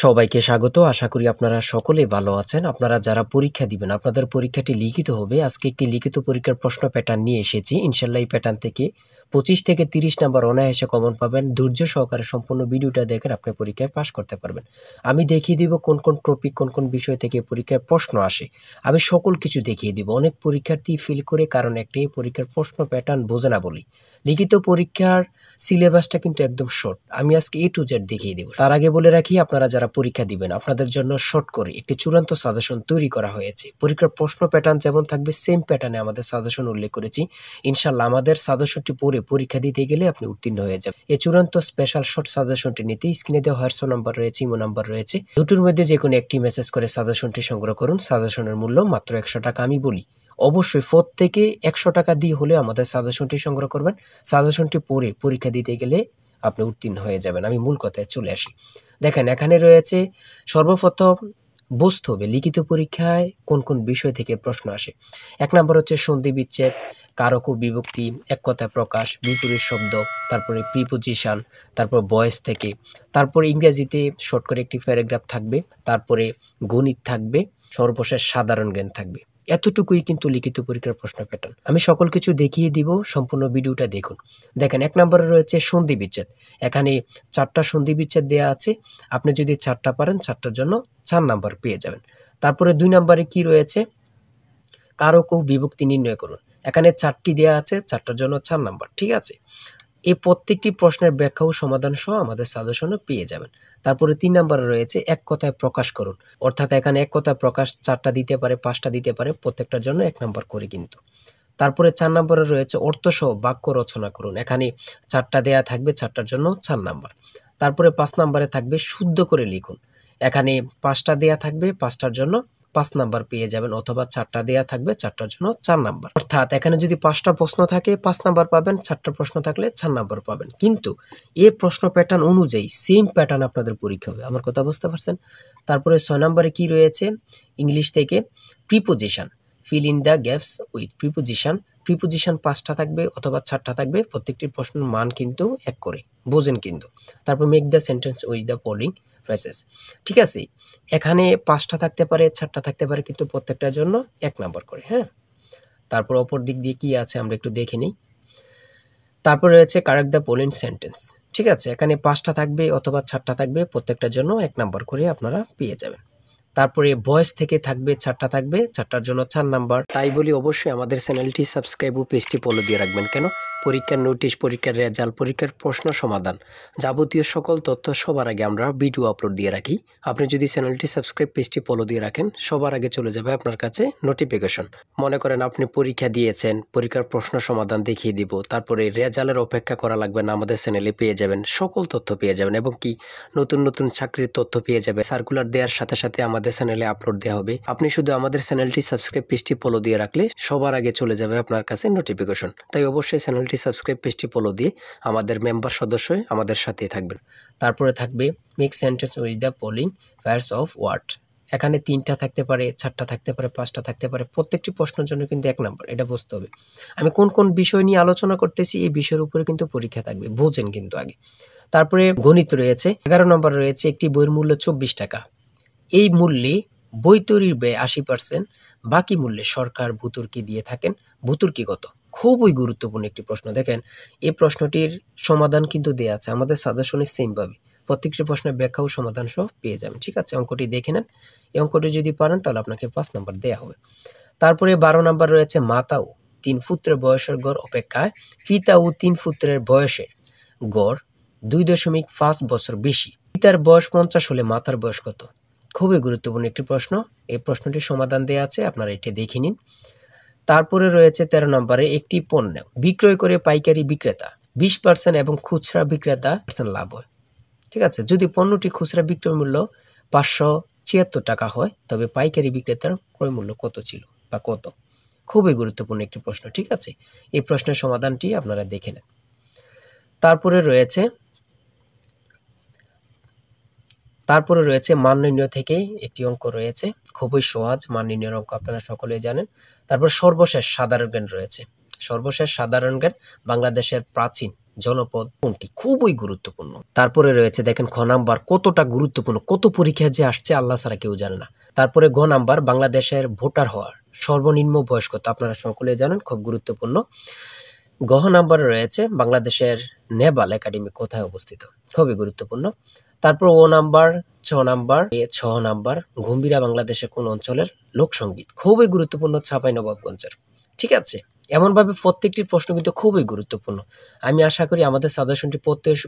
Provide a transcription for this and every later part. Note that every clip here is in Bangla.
সবাইকে স্বাগত। আশা করি আপনারা সকলেই ভালো আছেন। আপনারা যারা পরীক্ষা দিবেন, আপনাদের পরীক্ষাটি লিখিত হবে। আজকে একটি লিখিত পরীক্ষার প্রশ্ন প্যাটার্ন নিয়ে এসেছি। ইনশাল্লাহ এই প্যাটার্ন থেকে 25 থেকে 30 নাম্বার অনায়াসে কমন পাবেন। ধৈর্য সহকারে সম্পূর্ণ ভিডিওটা দেখেন, আপনি পরীক্ষায় পাস করতে পারবেন। আমি দেখিয়ে দিব কোন কোন টপিক, কোন কোন বিষয় থেকে পরীক্ষায় প্রশ্ন আসে। আমি সকল কিছু দেখিয়ে দিব। অনেক পরীক্ষার্থী ফেল করে কারণ একটাই, পরীক্ষার প্রশ্ন প্যাটার্ন বোঝে না বলি। লিখিত পরীক্ষার সিলেবাসটা কিন্তু একদম শর্ট। আমি আজকে A to Z দেখিয়ে দেব। তার আগে বলে রাখি, আপনারা যারা পরীক্ষা দিবেন আপনাদের জন্য শর্ট করে একটি চূড়ান্ত সাজেশন তৈরি করা হয়েছে। পরীক্ষার প্রশ্ন প্যাটার্ন যেমন থাকবে সেম প্যাটার্নে আমাদের সাজেশন উল্লেখ করেছি। ইনশাল্লাহ আমাদের সাজেশনটি পড়ে পরীক্ষা দিতে গেলে আপনি উত্তীর্ণ হয়ে যাবেন। এই চূড়ান্ত স্পেশাল শর্ট সাজেশনটি নিতে স্ক্রিনে দেওয়া হোয়াটসঅ্যাপ নাম্বার রয়েছে, ইমো নাম্বার রয়েছে। দুটোর মধ্যে যে কোনো একটি মেসেজ করে সাজেশনটি সংগ্রহ করুন। সাজেশনের মূল্য মাত্র 100 টাকা। আমি বলি অবশ্যই প্রত্যেকে 100 টাকা দিয়ে হলে আমাদের সাজেশনটি সংগ্রহ করবেন। সাজেশনটি পড়ে পরীক্ষা দিতে গেলে আপনি উত্তীর্ণ হয়ে যাবেন। আমি মূল কথায় চলে আসি। দেখেন, এখানে রয়েছে সর্বপ্রথম বুঝতে হবে লিখিত পরীক্ষায় কোন কোন বিষয় থেকে প্রশ্ন আসে। 1 নম্বর হচ্ছে সন্ধি বিচ্ছেদ, কারক ও বিভক্তি, এক কথায় প্রকাশ, বিপরীত শব্দ, তারপরে প্রিপোজিশন, তারপর ভয়েস থেকে, তারপরে ইংরেজিতে শর্ট করে একটি প্যারাগ্রাফ থাকবে, তারপরে গণিত থাকবে, সর্বশেষ সাধারণ জ্ঞান থাকবে। এতটুকুই কিন্তু লিখিত পরীক্ষার প্রশ্ন প্যাটার্ন। আমি সকল কিছু দেখিয়ে দিব, সম্পূর্ণ ভিডিওটা দেখুন। দেখেন, 1 নম্বরে রয়েছে সন্ধি বিচ্ছেদ। এখানে 4টা সন্ধি বিচ্ছেদ দেওয়া আছে। আপনি যদি 4টা পারেন 4টার জন্য 4 নাম্বার পেয়ে যাবেন। তারপরে 2 নম্বরে কি রয়েছে, কারক ও বিভক্তি নির্ণয় করুন। এখানে 4টি দেওয়া আছে, 4টার জন্য 4 নাম্বার। ঠিক আছে, এই প্রত্যেকটি প্রশ্নের ব্যাখ্যা ও সমাধান সহ আমাদের সাজেশনে পেয়ে যাবেন। তারপরে 3 নম্বরে রয়েছে এক কথায় প্রকাশ করুন। অর্থাৎ এখানে এক কথায় প্রকাশ 4টা দিতে পারে, 5টা দিতে পারে, প্রত্যেকটার জন্য 1 নাম্বার করে কিন্তু। তারপরে 4 নম্বরে রয়েছে অর্থসহ বাক্য রচনা করুন। এখানে 4টা দেয়া থাকবে, 4টার জন্য 4 নাম্বার। তারপরে 5 নম্বরে থাকবে শুদ্ধ করে লিখুন। এখানে 5টা দেয়া থাকবে, 5টার জন্য 5 নাম্বার পেয়ে যাবেন, অথবা 4টা দেয়া থাকবে, 4টার জন্য 4 নাম্বার। অর্থাৎ এখানে যদি 5টা প্রশ্ন থাকে 5 নাম্বার পাবেন, 4টা প্রশ্ন থাকলে 4 নাম্বার পাবেন। কিন্তু এই প্রশ্ন প্যাটার্ন অনুযায়ী সেম প্যাটার্ন আপনাদের পরীক্ষা হবে। আমার কথা বুঝতে পারছেন? তারপরে 6 নম্বরে কি রয়েছে, ইংলিশ থেকে preposition, fill in the gaps with preposition. Preposition 5টা থাকবে অথবা 4টা থাকবে, প্রত্যেকটি প্রশ্নের মান কিন্তু 1 করে, বোঝেন কিন্তু। তারপর make the sentence with the following phrases. ঠিক আছে, এখানে 5টা থাকতে পারে, 4টা থাকতে পারে, কিন্তু প্রত্যেকটার জন্য 1 নাম্বার করে। হ্যাঁ, তারপর অপর দিক দিয়ে কি আছে আমরা একটু দেখে নিই। তারপর রয়েছে কারেক্ট দ্য ফলোইং সেন্টেন্স। ঠিক আছে, এখানে 5টা থাকবে অথবা 4টা থাকবে, প্রত্যেকটার জন্য 1 নাম্বার করে আপনারা পেয়ে যাবেন। তারপরে ভয়েস থেকে থাকবে 4টা থাকবে, 4টার জন্য 4 নাম্বার। তাই বলি অবশ্যই আমাদের চ্যানেলটি সাবস্ক্রাইব ও পেজটি ফলো দিয়ে রাখবেন। কেন? পরীক্ষার নোটিশ, পরীক্ষার রেজাল্ট, পরীক্ষার প্রশ্ন সমাধান, যাবতীয় সকল তথ্য সবার আগে আমরা ভিডিও আপলোড দিয়ে রাখি। আপনি যদি চ্যানেলটি সাবস্ক্রাইব, পেজটি ফলো দিয়ে রাখেন, সবার আগে চলে যাবে আপনার কাছে নোটিফিকেশন। মনে করেন আপনি পরীক্ষা দিয়েছেন, পরীক্ষার প্রশ্ন সমাধান দেখিয়ে দিব, তারপরে রেজাল্টের অপেক্ষা করা লাগবে না, আমাদের চ্যানেলে পেয়ে যাবেন, সকল তথ্য পেয়ে যাবেন, এবং কি নতুন নতুন চাকরির তথ্য পেয়ে যাবে। সার্কুলার দেওয়ার সাথে সাথে আমাদের চ্যানেলে আপলোড দেওয়া হবে। আপনি শুধু আমাদের চ্যানেলটি সাবস্ক্রাইব, পেজটি ফলো দিয়ে রাখলে সবার আগে চলে যাবে আপনার কাছে নোটিফিকেশন। তাই অবশ্যই চ্যানেলটি সাবস্ক্রাইব, পেজটি ফলো দিয়ে আমাদের মেম্বার সদস্য হয়ে আমাদের সাথেই থাকবেন। তারপরে থাকবে make sentence with the following pairs of word. এখানে 3টা থাকতে পারে, 4টা থাকতে পারে, 5টা থাকতে পারে, প্রত্যেকটি প্রশ্নের জন্য কিন্তু 1 নাম্বার। এটা বুঝতে হবে। আমি কোন কোন বিষয় নিয়ে আলোচনা করতেছি, এই বিষয়ের উপরে কিন্তু পরীক্ষা থাকবে, বোঝেন কিন্তু আগে। তারপরে গণিত রয়েছে, 11 নম্বর রয়েছে একটি বইয়ের মূল্য 24 টাকা। এই মূল্যে বই তৈরির ব্যয় 80%, বাকি মূল্যে সরকার ভর্তুকি দিয়ে থাকেন। ভর্তুকি কত? খুবই গুরুত্বপূর্ণ একটি প্রশ্ন। দেখেন, এই প্রশ্নটির সমাধান কিন্তু দেওয়া আছে আমাদের সাজেশনে সেম ভাবে। প্রত্যেকটি প্রশ্নের ব্যাখ্যা ও সমাধান সহ পেয়ে যাবেন। ঠিক আছে, অঙ্কটি দেখে নেন। এই অঙ্কটি যদি পারেন তাহলে আপনাকে 5 নাম্বার দেওয়া হবে। তারপরে 12 নাম্বার রয়েছে মাতা ও 3 পুত্রের বয়সের গড় অপেক্ষায় পিতা ও 3 পুত্রের বয়সের গড় 2.5 বছর বেশি। পিতার বয়স 50 হলে মাতার বয়স কত? খুবই গুরুত্বপূর্ণ একটি প্রশ্ন। এই প্রশ্নটির সমাধান দেওয়া আছে, আপনারা এটি দেখে নিন। তারপরে রয়েছে 13 নম্বরে একটি পণ্য বিক্রয় করে পাইকারি বিক্রেতা 20% এবং খুচরা বিক্রেতা লাভ হয়। ঠিক আছে, যদি পণ্যটি খুচরা বিক্রয় মূল্য 576 টাকা হয়, তবে পাইকারি বিক্রেতার ক্রয় মূল্য কত ছিল বা কত? খুবই গুরুত্বপূর্ণ একটি প্রশ্ন। ঠিক আছে, এই প্রশ্নের সমাধানটি আপনারা দেখে নেন। তারপরে রয়েছে মান নির্ণয় থেকে একটি অঙ্ক রয়েছে, খুবই সহজ মান নির্ণয়ের অঙ্ক, আপনারা সকলেই জানেন। তারপর সর্বশেষ সাধারণ জ্ঞান রয়েছে। সর্বশেষ সাধারণ জ্ঞান বাংলাদেশের প্রাচীন জনপদ কোনটি? খুবই গুরুত্বপূর্ণ। তারপরে রয়েছে দেখেন খ নাম্বার, কতটা গুরুত্বপূর্ণ, কত পরীক্ষা যে আসছে আল্লাহ ছাড়া কেউ জানে না। তারপরে গ নাম্বার, বাংলাদেশের ভোটার হওয়ার সর্বনিম্ন বয়স কত? আপনারা সকলে জানেন, খুব গুরুত্বপূর্ণ। গ নাম্বারে রয়েছে বাংলাদেশের নেভাল একাডেমি কোথায় অবস্থিত? খুবই গুরুত্বপূর্ণ। তারপর ও নাম্বার, ছ নাম্বার গম্ভীরা বাংলাদেশের কোন অঞ্চলের লোকসঙ্গীত? খুবই গুরুত্বপূর্ণ, চাঁপাইনবাবগঞ্জের। ঠিক আছে, এমনভাবে প্রত্যেকটি প্রশ্ন কিন্তু খুবই গুরুত্বপূর্ণ। আমি আশা করি আমাদের সাজেশনটি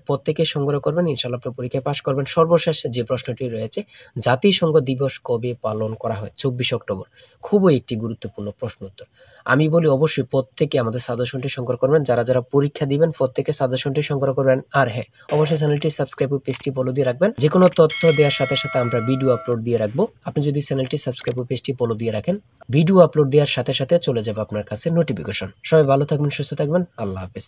প্রত্যেকে সংগ্রহ করবেন, ইনশাআল্লাহ আপনি পরীক্ষায় পাশ করবেন। সর্বশেষ যে প্রশ্নটি রয়েছে, জাতিসংঘ দিবস কবে পালন করা হয়? 24 অক্টোবর। খুবই একটি গুরুত্বপূর্ণ প্রশ্ন উত্তর। আমি বলি অবশ্যই প্রত্যেকে আমাদের সাজেশনটি সংগ্রহ করবেন। যারা যারা পরীক্ষা দিবেন প্রত্যেকে সাজেশনটি সংগ্রহ করবেন। আর হ্যাঁ, অবশ্যই চ্যানেলটি সাবস্ক্রাইব ও পেজটি ফলো দিয়ে রাখবেন। যে কোনো তথ্য দেওয়ার সাথে সাথে আমরা ভিডিও আপলোড দিয়ে রাখবো। আপনি যদি চ্যানেলটি সাবস্ক্রাইব ও পেজটি ফলো দিয়ে রাখেন, ভিডিও আপলোড দেওয়ার সাথে সাথে চলে যাবে আপনার কাছে নোটিফিকেশন। সবাই ভালো থাকবেন, সুস্থ থাকবেন। আল্লাহ হাফেজ।